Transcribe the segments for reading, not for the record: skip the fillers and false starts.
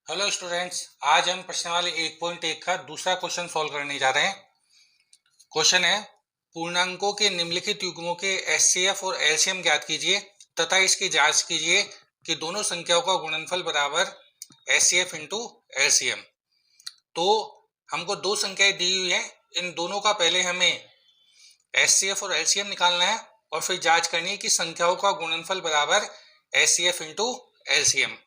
Hello students, आज हम प्रश्नावली 1.1 का दूसरा क्वेश्चन सॉल्व करने जा रहे हैं। क्वेश्चन है, पूर्णांकों के निम्नलिखित युग्मों के एचसीएफ और एलसीएम ज्ञात कीजिए तथा इसकी जांच कीजिए कि दोनों संख्याओं का गुणनफल बराबर एचसीएफ इंटू एलसीएम। तो हमको दो संख्याएं दी हुई है, इन दोनों का पहले हमें एचसीएफ और एलसीएम निकालना है और फिर जांच करनी है कि संख्याओं का गुणनफल बराबर एचसीएफ इंटू एलसीएम।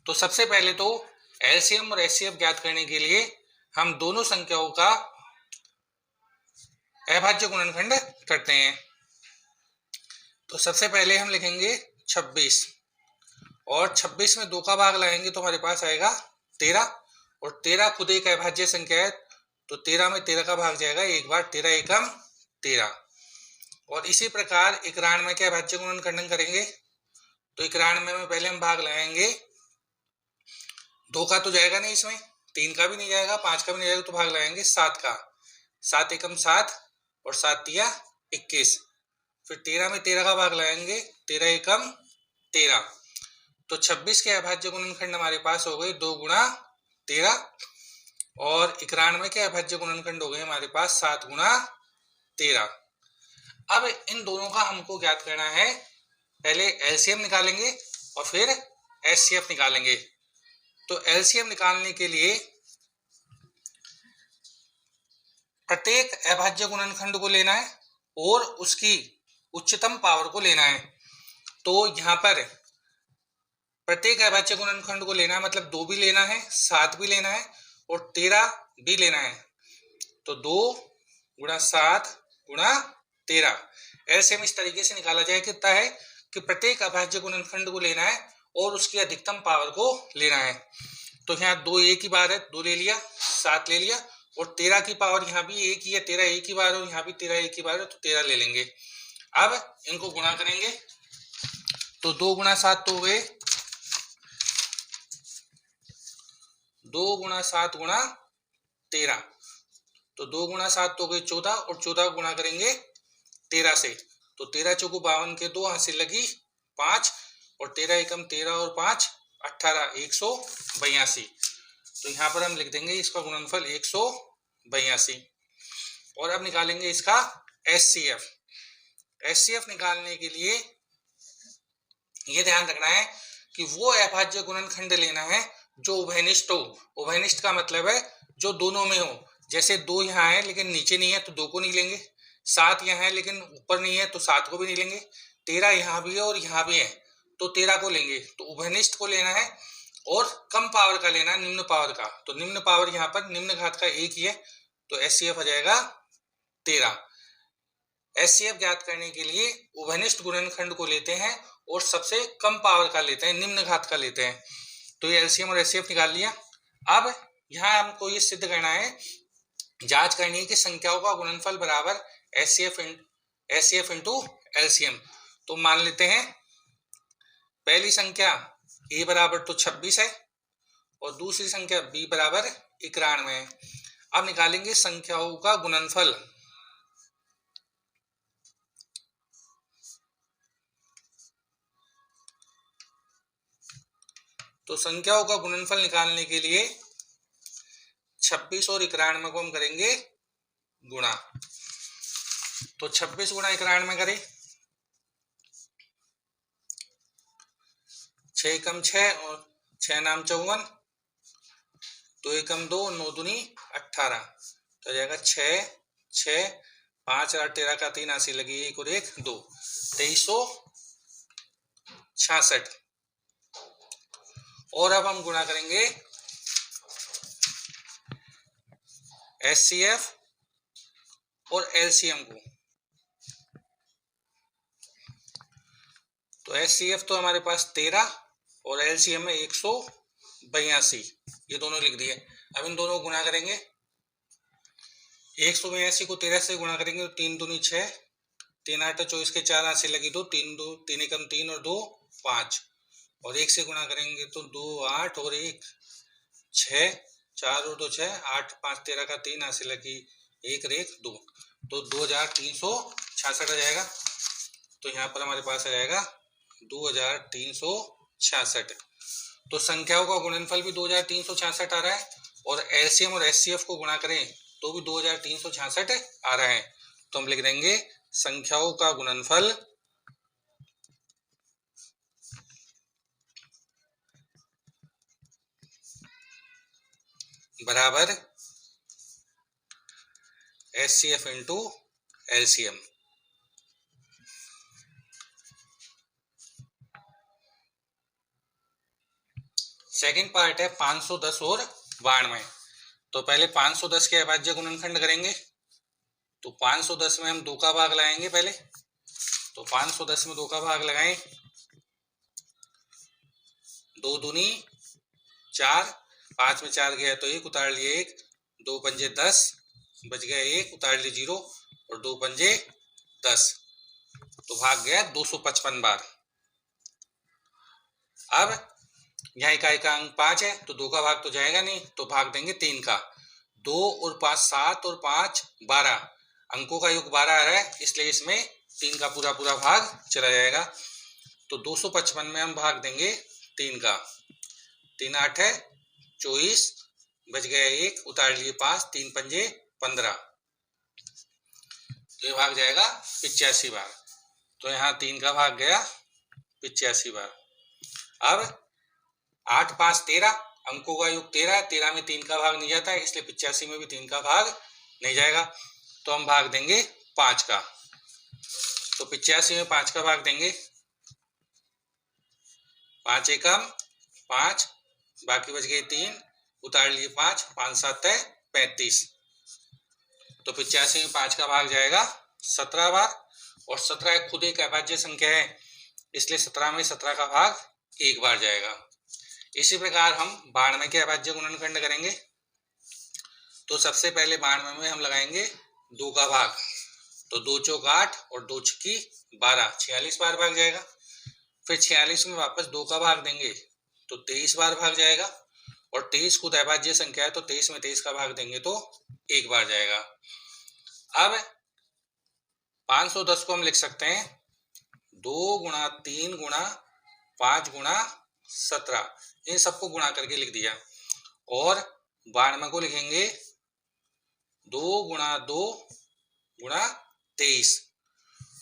तो सबसे पहले तो एलसीएम और एचसीएफ ज्ञात करने के लिए हम दोनों संख्याओं का अभाज्य गुणनखंड करते हैं। तो सबसे पहले हम लिखेंगे 26 और 26 में 2 का भाग लाएंगे तो हमारे पास आएगा 13 और 13 खुद एक अभाज्य संख्या है तो 13 में 13 का भाग जाएगा एक बार, 13 एकम 13। और इसी प्रकार 91 के अभाज्य गुणनखंडन करेंगे तो 91 में पहले हम भाग लाएंगे, 2 का तो जाएगा नहीं, इसमें 3 का भी नहीं जाएगा, 5 का भी नहीं जाएगा, तो भाग लगाएंगे 7 का, 7 एकम 7 और 7 तिया 21। फिर 13 में 13 का भाग लगाएंगे, 13 एकम 13। तो 26 के अभाज्य गुणनखंड हमारे पास हो गए 2 गुणा 13 और 91 के अभाज्य गुणनखंड हो गए हमारे पास 7 गुणा 13। अब इन दोनों का हमको ज्ञात करना है, पहले एलसीएम निकालेंगे और फिर एचसीएफ निकालेंगे। तो एलसीएम निकालने के लिए प्रत्येक अभाज्य गुणनखंड को लेना है और उसकी उच्चतम पावर को लेना है। तो यहाँ पर प्रत्येक अभाज्य गुणनखंड को लेना है, मतलब 2 भी लेना है, 7 भी लेना है और 13 भी लेना है। तो 2 गुणा 7 गुणा 13। एलसीएम इस तरीके से निकाला जाए कितना है कि प्रत्येक अभाज्य गुणनखंड को लेना है और उसकी अधिकतम पावर को लेना है। तो यहाँ 2 एक ही बार है, 2 ले लिया, 7 ले लिया और 13 की पावर यहाँ भी एक ही है, 13 एक ही बार है, यहाँ भी 13 एक ही बार है, तो 13 ले लेंगे। अब इनको गुणा करेंगे तो 2 गुणा 7 तो हो गए 2 गुणा 7 गुणा 13, तो 2 गुणा 7 तो हो गए 14 और 14 गुणा करेंगे 13 से, तो 13 चौको 52 के 2 हासिल लगी 5 और 13 एकम 13 और 5 18, 182। तो यहाँ पर हम लिख देंगे इसका गुणनफल 182। और अब निकालेंगे इसका एचसीएफ। एचसीएफ निकालने के लिए ये ध्यान रखना है कि वो अभाज्य गुणनखंड लेना है जो उभयनिष्ठ हो। उभयनिष्ठ का मतलब है जो दोनों में हो। जैसे 2 यहाँ है लेकिन नीचे नहीं है तो 2 को नहीं लेंगे, 7 यहाँ है लेकिन ऊपर नहीं है तो 7 को भी नहीं लेंगे, 13 यहाँ भी है और यहाँ भी है तो 13 को लेंगे। तो उभयनिष्ठ को लेना है और कम पावर का लेना है, निम्न पावर का। तो निम्न पावर यहाँ पर निम्न घात का 1 ही है तो एचसीएफ हो जाएगा 13। एचसीएफ ज्ञात करने के लिए उभयनिष्ठ गुणनखंड को लेते हैं और सबसे कम पावर का लेते हैं, निम्न घात का लेते हैं। तो ये एलसीएम और एचसीएफ निकाल लिया। अब यहाँ हमको ये सिद्ध करना है, जांच करनी है कि संख्याओं का गुणनफल बराबर एचसीएफ इंटू एलसीएम। तो मान लेते हैं पहली संख्या a बराबर तो 26 है और दूसरी संख्या b बराबर 91 है। अब निकालेंगे संख्याओं का गुणनफल। तो संख्याओं का गुणनफल निकालने के लिए 26 और 91 को हम करेंगे गुणा। तो 26 गुणा 91 करें, 6 एकम 6 और 6 नाम 54, 2 एकम 2, 9 दूनी 18, तो जाएगा 6 6 5 8 13 का 3 हासिल लगी 1 और 1 2, 2366। और अब हम गुणा करेंगे एचसीएफ और एलसीएम को। तो एचसीएफ तो हमारे पास 13 और एलसीएम में 182, ये दोनों लिख दिए। अब इन दोनों को गुणा करेंगे, 182 को 13 से गुणा करेंगे तो 3 दूनी 6, 3 8 24 के 4 हासिल लगी 2, 3 एकम 3 और 2 5, और 1 से गुणा करेंगे तो 2 8 और 1 6, 4 और 2 6, 8 5 13 का 3 हासिल लगी 1 और 1 2, तो 2366 आ जाएगा। तो यहाँ पर हमारे पास आ जाएगा 2366। तो संख्याओं का गुणनफल भी 2366 आ रहा है और एलसीएम और एचसीएफ को गुणा करें तो भी 2366 आ रहा है। तो हम लिख देंगे संख्याओं का गुणनफल बराबर HCF into LCM. Second part है 510 और 92। तो पहले 510 के अभाज्य गुणनखंड करेंगे। तो 510 में हम 2 का भाग लगाएंगे पहले। तो 510 में 2 का भाग लगाएं, 2 दूनी 4, 5 में 4 गया तो 1 उतार लिए 1, 2 पंजे 10 बच गया 1 उतार लिए 0 और 2 पंजे 10 तो भाग गया 255 बार। अब यहाँ इकाई का अंक 5 है तो 2 का भाग तो जाएगा नहीं, तो भाग देंगे 3 का। 2 और 5 7 और 5 12, अंकों का योग 12 आ रहा है इसलिए इसमें 3 का पूरा पूरा भाग चला जाएगा। तो 255 में हम भाग देंगे 3 का। 3 8 है 24 बच गया 1 उतार लिए 5, 3 पंजे 15 तो ये भाग जाएगा 85 बार। तो यहाँ 3 का भाग गया 85 बार। अब 8 5 13, अंकों का योग 13 है, 13 में 3 का भाग नहीं जाता है इसलिए 85 में भी 3 का भाग नहीं जाएगा। तो हम भाग देंगे 5 का। तो 85 में 5 का भाग देंगे, 5 एकम 5 बाकी बच गए 3 उतार लिए 5, 5 7 है 35। तो 85 में 5 का भाग जाएगा 17 बार और 17 खुद एक अभाज्य संख्या है इसलिए 17 में 17 का भाग 1 बार जाएगा। इसी प्रकार हम 92 के अभाज्य गुणनखंड करेंगे। तो सबसे पहले 92 में हम लगाएंगे 2 का भाग। तो 2 चौक 8 और 2 छक्की 12, 46 बार भाग जाएगा। फिर 46 में वापस 2 का भाग देंगे तो 23 बार भाग जाएगा और 23 खुद अभाज्य संख्या है तो 23 में 23 का भाग देंगे तो 1 बार जाएगा। अब 510 को हम लिख सकते हैं 2 गुणा 3 गुणा 5 गुणा 17, इन सबको गुणा करके लिख दिया। और 92 को लिखेंगे 2 गुणा 2 गुणा 23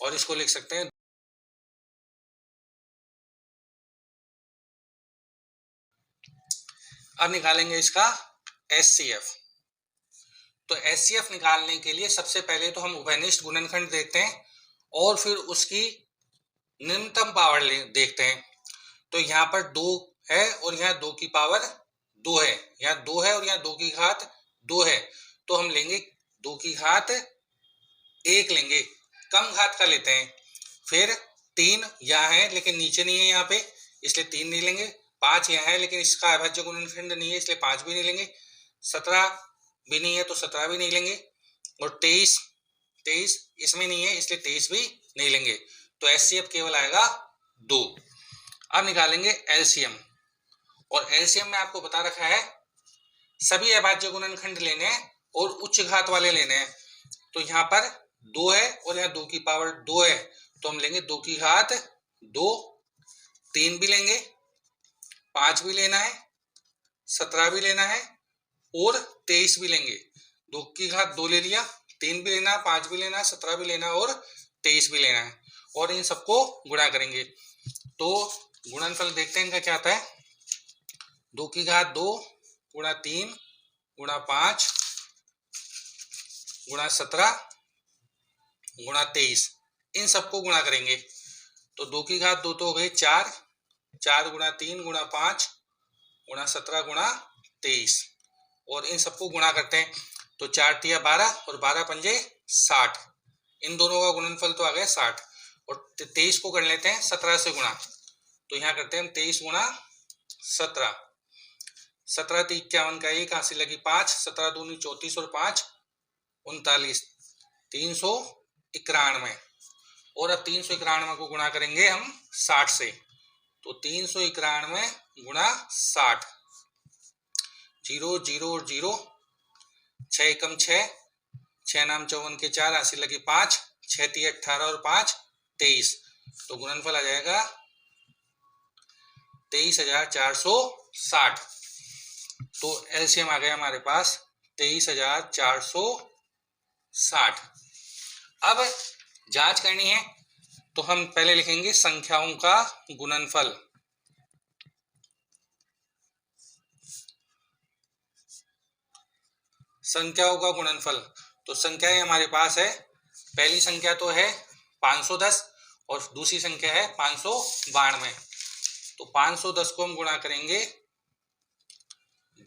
और इसको लिख सकते हैं। अब निकालेंगे इसका एचसीएफ। तो एचसीएफ निकालने के लिए सबसे पहले तो हम उभयनिष्ठ गुणनखंड देखते हैं और फिर उसकी न्यूनतम पावर देखते हैं। तो यहाँ पर 2 है और यहाँ 2 की पावर 2 है, यहाँ 2 है और यहाँ 2 की घात 2 है। तो हम लेंगे 2 की घात 1 लेंगे, कम घात का लेते हैं। फिर 3 यहाँ है लेकिन नीचे नहीं है यहाँ पे इसलिए 3 नहीं लेंगे। 5 यहाँ है लेकिन इसका अभाज्य गुणनखंड नहीं है इसलिए 5 भी नहीं लेंगे। 17 भी नहीं है तो 17 भी नहीं लेंगे और 23 इसमें नहीं है इसलिए 23 भी नहीं लेंगे। तो एचसीएफ केवल आएगा 2। अब निकालेंगे एलसीएम और एलसीएम में आपको बता रखा है सभी अभाज्य गुणनखंड लेने हैं और उच्च घात वाले लेने हैं। तो यहाँ पर 2 है और यहाँ 2 की पावर 2 है तो हम लेंगे 2 की घात 2, 3 भी लेंगे, 5 भी लेना है, 17 भी लेना है और 23 भी लेंगे। 2 की घात 2 ले लिया, 3 भी लेना, 5 भी लेना, 17 भी लेना और 23 भी लेना है और इन सबको गुणा करेंगे। तो गुणनफल देखते हैं इनका क्या आता है। 2 की घात 2 गुणा 3 गुणा 5 गुणा 17 गुणा 23, इन सबको गुणा करेंगे। तो 2 की घात 2 तो हो गई 4, 4 गुणा 3 गुणा 5 गुणा 17 गुणा 23 और इन सबको गुणा करते हैं। तो 4 तिया 12 और 12 पंजे 60, इन दोनों का गुणनफल तो आ गया 60 और 23 को कर लेते हैं 17 से गुणा। तो यहाँ करते हैं हम 23 गुणा 17, 17 × 51 का 1 हासिल लगी 5, 17 दूनी 34 और 5 39, 391 और अब 391 को गुणा करेंगे हम 60 से। तो 391 गुणा 60, 0 0 और 0, 6 एकम 6, 6 नाम 54 के 4 हासिल लगी 5, 6 18 और 5 23। तो गुणनफल आ जाएगा 23,460। तो एलसीएम आ गया हमारे पास 23,460। अब जांच करनी है तो हम पहले लिखेंगे संख्याओं का गुणनफल। संख्याओं का गुणनफल, तो संख्याएं हमारे पास है, पहली संख्या तो है 510 और दूसरी संख्या है 592। तो 510 को हम गुणा करेंगे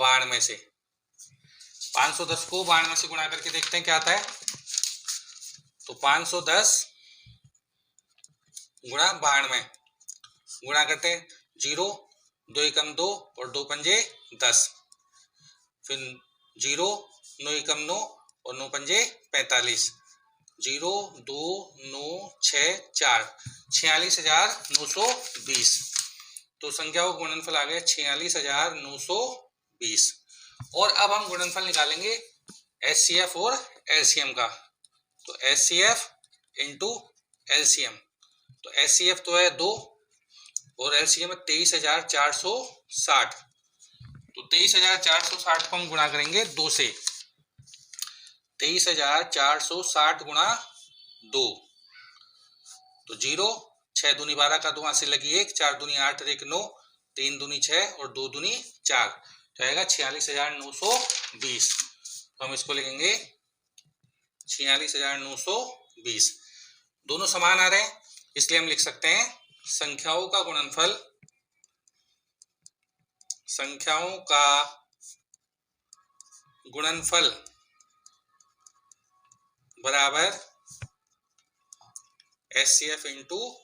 92 से। 510 को 92 से गुणा करके देखते हैं क्या आता है। तो 510 गुणा 92 गुणा करते हैं, 0 2 एकम 2 और 2 पंजे 10, फिर 0 9 एकम 9 और 9 पंजे 45, 0 2 9 6 4, 46,920। तो संख्याओं का गुणनफल आ गया 46,920। और अब हम गुणनफल निकालेंगे एचसीएफ और एलसीएम का। तो एचसीएफ इंटू एलसीएम, तो एचसीएफ तो है 2 और एलसीएम है 23,460। तो 23,460 को हम गुणा करेंगे 2 से। 23,460 गुणा 2, तो 0 6 दूनी 12 का 2 हाथ से लगी 1, 4 दूनी 8 और 1 9, 3 दूनी 6 और 2 दूनी 4, जाएगा 46,920। तो हम इसको लिखेंगे 46,920। दोनों समान आ रहे हैं इसलिए हम लिख सकते हैं संख्याओं का गुणनफल, संख्याओं का गुणनफल बराबर एचसीएफ इंटू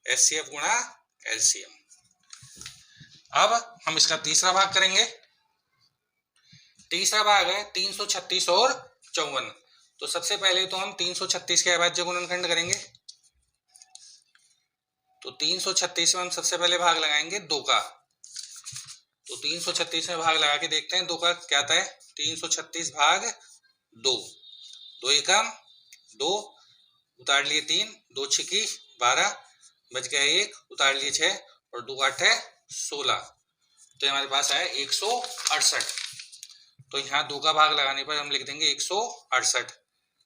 एचसीएफ गुणा एलसीएम। अब हम इसका तीसरा भाग करेंगे। तीसरा भाग है 336 और 54। तो सबसे पहले तो हम 336 के अभाज्य गुणनखंड करेंगे। तो 336 में हम सबसे पहले भाग लगाएंगे 2 का। तो 336 में भाग लगा के देखते हैं 2 का क्या आता है। 336 भाग 2, 2 एकम 2, उतार लिए 3, 2 छिकी 12, बच गया 1, उतार लिए 6 और 2 8 है 16। तो हमारे पास आया 168। तो यहाँ 2 का भाग लगाने पर हम लिख देंगे 168।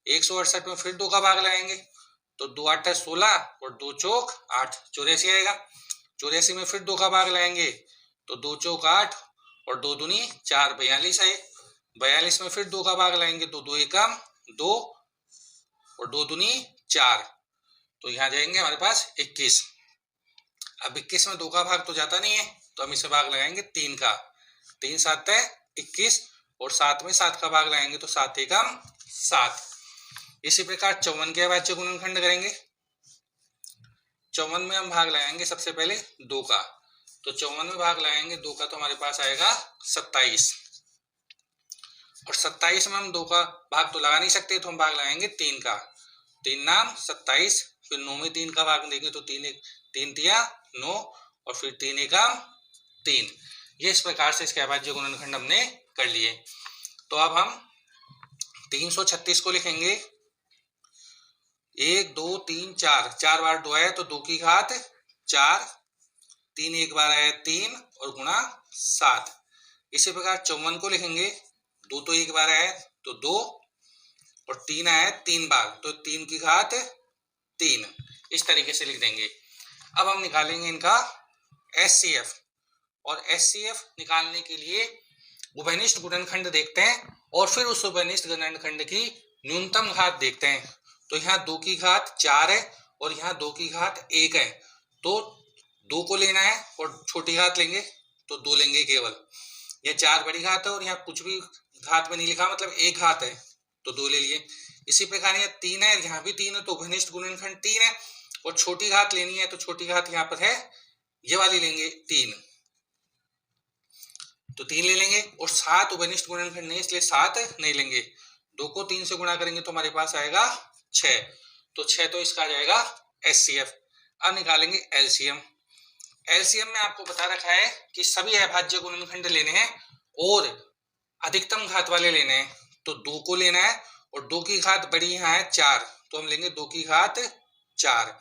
168 में फिर 2 का भाग लगाएंगे तो 2 8 है 16 और 2 चौक 8, 84 आएगा। 84 में फिर 2 का भाग लगाएंगे तो 2 चौक 8 और 2 दूनी 4, 42 है। 42 में फिर 2 का भाग लगाएंगे तो 2 एकम 2 और 2 दूनी 4, तो यहाँ जाएंगे हमारे पास 21। अब 21 में 2 का भाग तो जाता नहीं है तो हम इसे भाग लगाएंगे 3 का। 3 7 है 21 और 7 में 7 का भाग लगाएंगे तो 7 एकम 7। इसी प्रकार 54 के अभाज्य गुणनखंड करेंगे। 54 में हम भाग लगाएंगे सबसे पहले 2 का। तो 54 में भाग लगाएंगे 2 का तो हमारे पास आएगा 27। और 27 में हम 2 का भाग तो लगा नहीं सकते तो हम भाग लगाएंगे 3 का। 3 नाम 27, फिर 9 में 3 का भाग देंगे तो 3 तिया 9 और फिर 3 एकम 3। ये इस प्रकार से इसके अभाज्य गुणनखंड हमने कर लिए। तो अब हम 336 को लिखेंगे 1 2 3 4, 4 बार 2 है तो 2 की घात 4, 3 एक बार है 3 और गुणा 7। इसी प्रकार 54 को लिखेंगे 2 तो एक बार है तो 2 और 3 है 3 बार तो 3 की घात 3। इस तरीके से लिख देंगे। अब हम निकालेंगे इनका एचसीएफ। और एचसीएफ निकालने के लिए उभयनिष्ठ गुणनखंड देखते हैं और फिर उस उभयनिष्ठ गुणनखंड की न्यूनतम घात देखते हैं। तो यहाँ 2 की घात 4 है और यहाँ 2 की घात 1 है तो 2 को लेना है और छोटी घात लेंगे तो 2 लेंगे केवल। यह 4 बड़ी घात है और यहाँ कुछ भी घात में नहीं लिखा, मतलब 1 घात है तो 2 ले लिए। इसी प्रकार यहाँ 3 है, यहाँ भी 3 है तो उभयनिष्ठ गुणनखंड 3 है और छोटी घात लेनी है तो छोटी घात यहाँ पर है ये वाली लेंगे 3, तो 3 ले लेंगे। और 7 उभयनिष्ठ गुणनखंड नहीं इसलिए 7 नहीं लेंगे। 2 को 3 से गुणा करेंगे तो हमारे पास आएगा 6, तो 6 तो इसका आ जाएगा एचसीएफ। अब निकालेंगे एलसीएम। एलसीएम में आपको बता रखा है कि सभी अभाज्य गुणनखंड लेने हैं और अधिकतम घात वाले लेने हैं। तो 2 को लेना है और 2 की घात बड़ी यहाँ है 4 तो हम लेंगे 2 की घात 4।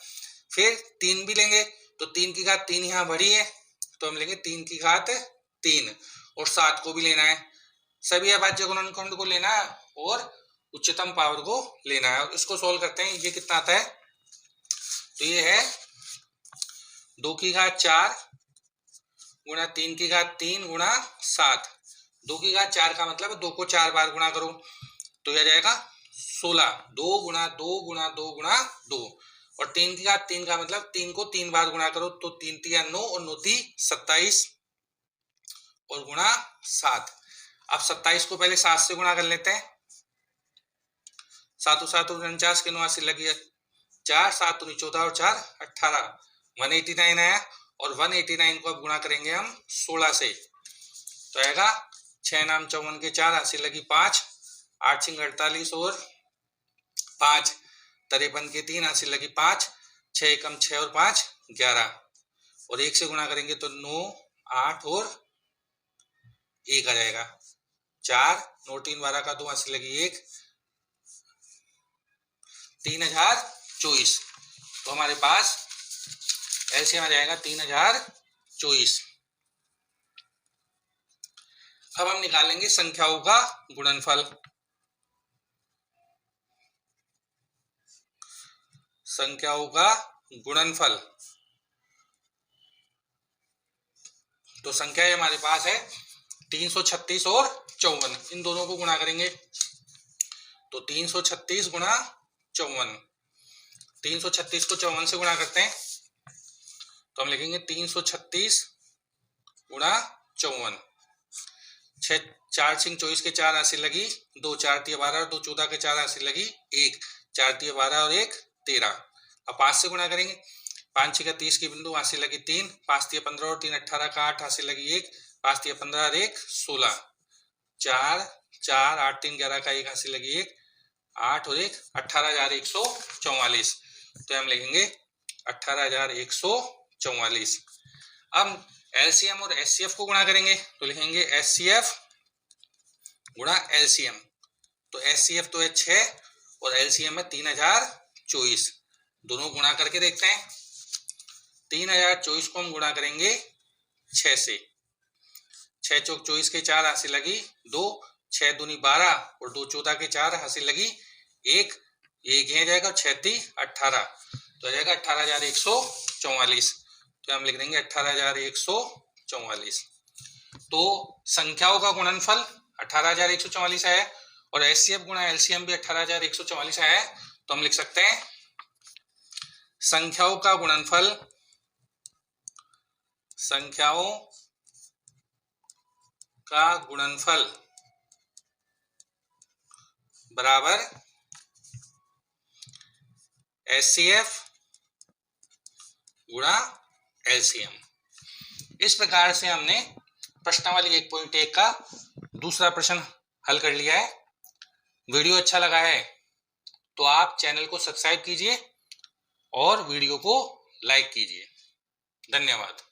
फिर 3 भी लेंगे तो 3 की घात 3 यहाँ भरी है, तो हम लेंगे 3 की घात 3 और 7 को भी लेना है, सभी अभाज्य गुणनखंड को लेना है और उच्चतम पावर को लेना है। और इसको सोल्व करते हैं, ये कितना आता है, तो ये है 2 की घात 4 गुणा 3 की घात 3 गुणा 7। 2 की घात 4 का मतलब 2 को 4 बार गुणा करो तो यह जाएगा 16, 2 गुणा 2 गुणा 2 गुणा 2। और 3 की घात 3 का मतलब 3 को 3 बार गुणा करो तो 3 तिया 9 और 9 ती 27 और गुणा 7। अब 27 को पहले 7 से गुणा कर लेते हैं, 7 7 49 के 89 लगी है, 4 7 14 और 4 18, 189 आया। और 189 को अब गुणा करेंगे हम 16 से, तो आएगा 6 नाम 54 के 4 हासिल लगी 5, 8 सिंह 48 और 5 53 के 3 हासिल लगी 5, 6 एकम 6 और 5 11, और 1 से गुणा करेंगे तो 9 8 और 1 आ जाएगा, 4 9 3 12 का 2 हासिल लगी 1, 3024। तो हमारे पास एलसीएम आ जाएगा 3024। अब हम निकालेंगे संख्याओं का गुणनफल। संख्याओं का गुणनफल, तो संख्या हमारे पास है 336 और 54, इन दोनों को गुणा करेंगे तो 336 गुणा 54, 336 को 54 से गुणा करते हैं तो हम लिखेंगे 336 गुणा 54, 6 4 सिंह 24 के 4 हासिल लगी 2, 4 तिया 12 और 2 14 के 4 हासिल लगी 1, 4 तिया 12 और 1 13। अब 5 से गुणा करेंगे, 5 6 का 30 की बिंदु हासिल लगी 3, 5 तिया 15 और 3 18 का 8 हासिल लगी 1, 5 तिया 15 और 1 16, 4 4 8 3 11 का 1 हासिल लगी 1, 8 और 1 18144। तो हम लिखेंगे 18144। अब एलसीएम और एचसीएफ को गुणा करेंगे तो लिखेंगे एचसीएफ गुणा एलसीएम। तो एचसीएफ तो है 6 और एलसीएम है 3024, दोनों गुणा करके देखते हैं। 3024 को हम गुणा करेंगे 6 से, 6 चौक 24 के 4 हासिल लगी 2, 6 दूनी 12 और 2 14 के 4 हासिल लगी 1, एक यहाँ जाएगा 6 ती 18, तो आ जाएगा 18144। तो हम लिख देंगे 18144। तो संख्याओं का गुणनफल 18144 है और एचसीएफ गुणा एलसीएम भी 18144 है। तो हम लिख सकते हैं संख्याओं का गुणनफल, संख्याओं का गुणनफल बराबर एचसीएफ गुणा एलसीएम। इस प्रकार से हमने प्रश्नावली 1.1 का दूसरा प्रश्न हल कर लिया है। वीडियो अच्छा लगा है तो आप चैनल को सब्सक्राइब कीजिए और वीडियो को लाइक कीजिए। धन्यवाद।